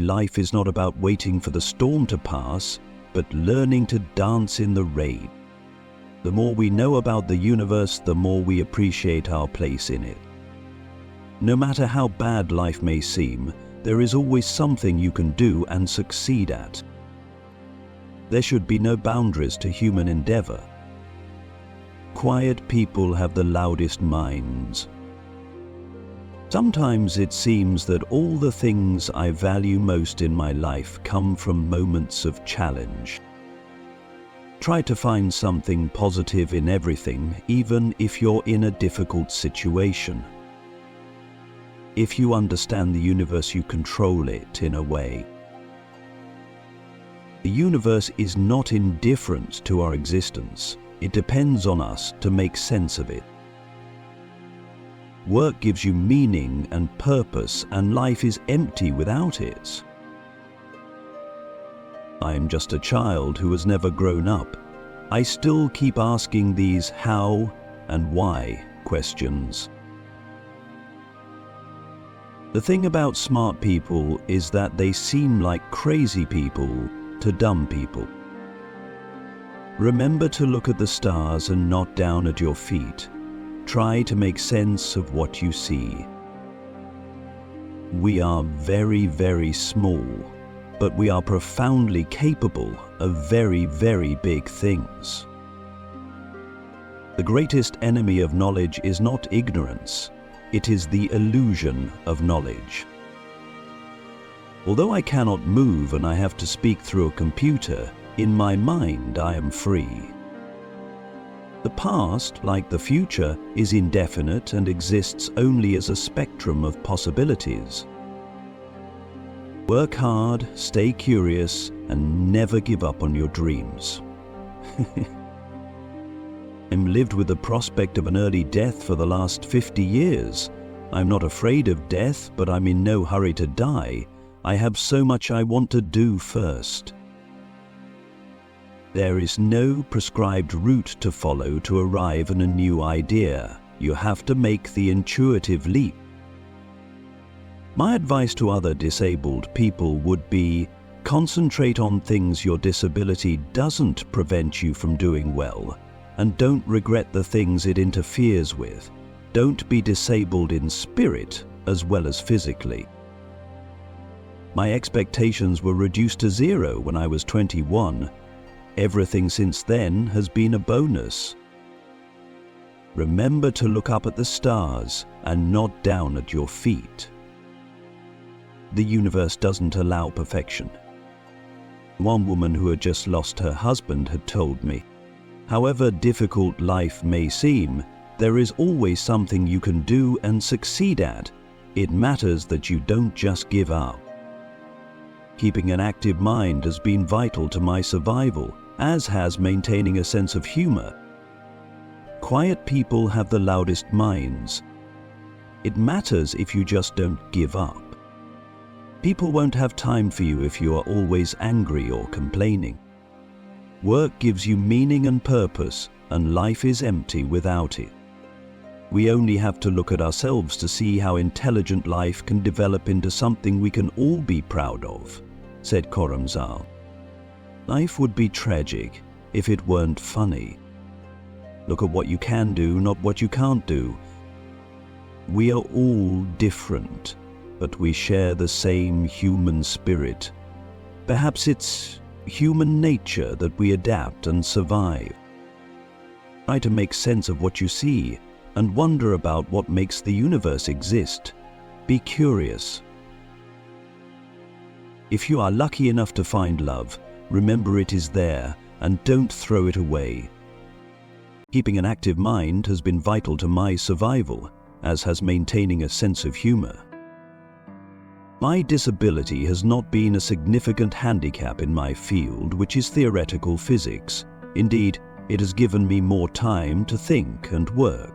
Life is not about waiting for the storm to pass, but learning to dance in the rain. The more we know about the universe, the more we appreciate our place in it. No matter how bad life may seem, there is always something you can do and succeed at. There should be no boundaries to human endeavor. Quiet people have the loudest minds. Sometimes it seems that all the things I value most in my life come from moments of challenge. Try to find something positive in everything, even if you're in a difficult situation. If you understand the universe, you control it in a way. The universe is not indifferent to our existence. It depends on us to make sense of it. Work gives you meaning and purpose, and life is empty without it. I am just a child who has never grown up. I still keep asking these how and why questions. The thing about smart people is that they seem like crazy people to dumb people. Remember to look at the stars and not down at your feet. Try to make sense of what you see. We are very, very small, but we are profoundly capable of very, very big things. The greatest enemy of knowledge is not ignorance, it is the illusion of knowledge. Although I cannot move and I have to speak through a computer, in my mind I am free. The past, like the future, is indefinite and exists only as a spectrum of possibilities. Work hard, stay curious, and never give up on your dreams. I'm lived with the prospect of an early death for the last 50 years. I'm not afraid of death, but I'm in no hurry to die. I have so much I want to do first. There is no prescribed route to follow to arrive at a new idea. You have to make the intuitive leap. My advice to other disabled people would be, concentrate on things your disability doesn't prevent you from doing well, and don't regret the things it interferes with. Don't be disabled in spirit as well as physically. My expectations were reduced to 0 when I was 21. Everything since then has been a bonus. Remember to look up at the stars and not down at your feet. The universe doesn't allow perfection. One woman who had just lost her husband had told me, however difficult life may seem, there is always something you can do and succeed at. It matters that you don't just give up. Keeping an active mind has been vital to my survival, as has maintaining a sense of humor. Quiet people have the loudest minds. It matters if you just don't give up. People won't have time for you if you are always angry or complaining. Work gives you meaning and purpose, and life is empty without it. We only have to look at ourselves to see how intelligent life can develop into something we can all be proud of, said Karamzal. Life would be tragic if it weren't funny. Look at what you can do, not what you can't do. We are all different, but we share the same human spirit. Perhaps it's human nature that we adapt and survive. Try to make sense of what you see and wonder about what makes the universe exist. Be curious. If you are lucky enough to find love, remember it is there and don't throw it away. Keeping an active mind has been vital to my survival, as has maintaining a sense of humor. My disability has not been a significant handicap in my field, which is theoretical physics. Indeed, it has given me more time to think and work.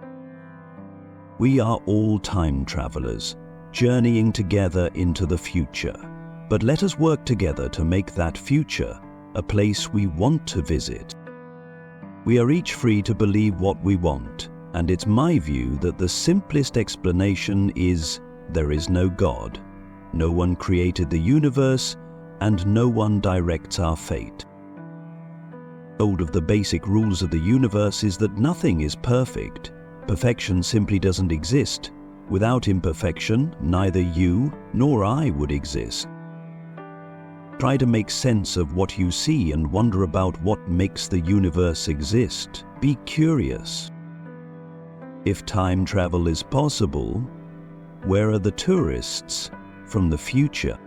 We are all time travelers, journeying together into the future. But let us work together to make that future a place we want to visit. We are each free to believe what we want, and it's my view that the simplest explanation is there is no God. No one created the universe, and no one directs our fate. One of the basic rules of the universe is that nothing is perfect. Perfection simply doesn't exist. Without imperfection, neither you nor I would exist. Try to make sense of what you see and wonder about what makes the universe exist. Be curious. If time travel is possible, where are the tourists from the future?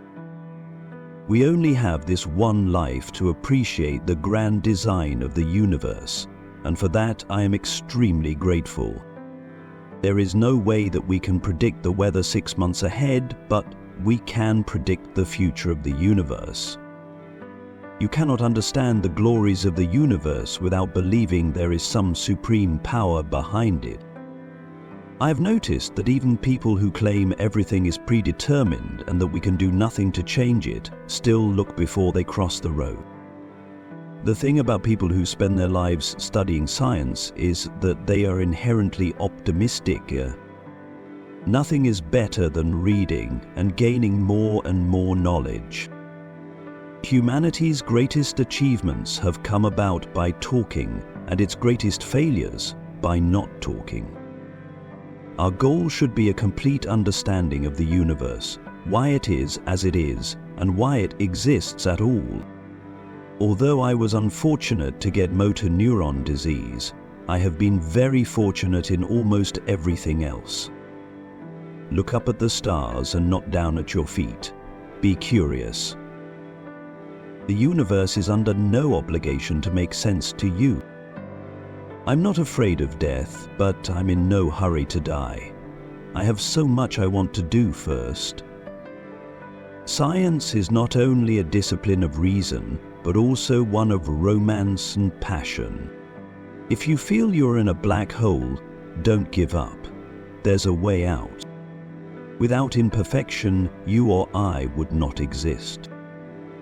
We only have this one life to appreciate the grand design of the universe, and for that I am extremely grateful. There is no way that we can predict the weather 6 months ahead, but we can predict the future of the universe. You cannot understand the glories of the universe without believing there is some supreme power behind it. I have noticed that even people who claim everything is predetermined and that we can do nothing to change it still look before they cross the road. The thing about people who spend their lives studying science is that they are inherently optimistic. Nothing is better than reading and gaining more and more knowledge. Humanity's greatest achievements have come about by talking, and its greatest failures by not talking. Our goal should be a complete understanding of the universe, why it is as it is, and why it exists at all. Although I was unfortunate to get motor neuron disease, I have been very fortunate in almost everything else. Look up at the stars and not down at your feet. Be curious. The universe is under no obligation to make sense to you. I'm not afraid of death, but I'm in no hurry to die. I have so much I want to do first. Science is not only a discipline of reason, but also one of romance and passion. If you feel you're in a black hole, don't give up. There's a way out. Without imperfection, you or I would not exist.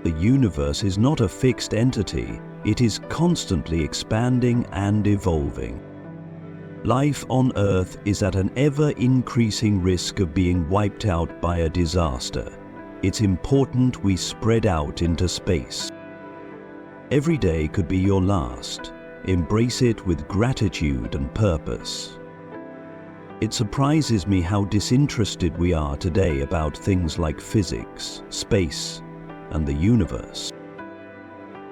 The universe is not a fixed entity. It is constantly expanding and evolving. Life on Earth is at an ever-increasing risk of being wiped out by a disaster. It's important we spread out into space. Every day could be your last. Embrace it with gratitude and purpose. It surprises me how disinterested we are today about things like physics, space, and the universe.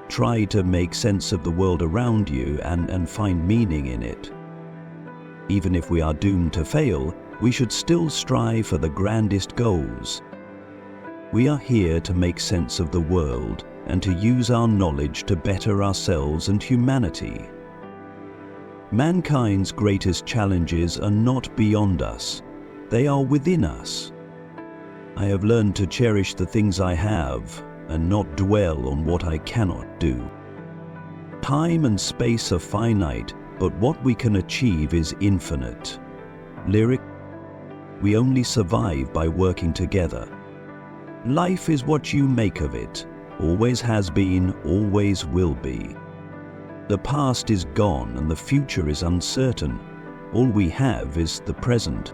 Try to make sense of the world around you and find meaning in it. Even if we are doomed to fail, we should still strive for the grandest goals. We are here to make sense of the world and to use our knowledge to better ourselves and humanity. Mankind's greatest challenges are not beyond us. They are within us. I have learned to cherish the things I have and not dwell on what I cannot do. Time and space are finite, but what we can achieve is infinite. Lyric, we only survive by working together. Life is what you make of it, always has been, always will be. The past is gone and the future is uncertain. All we have is the present.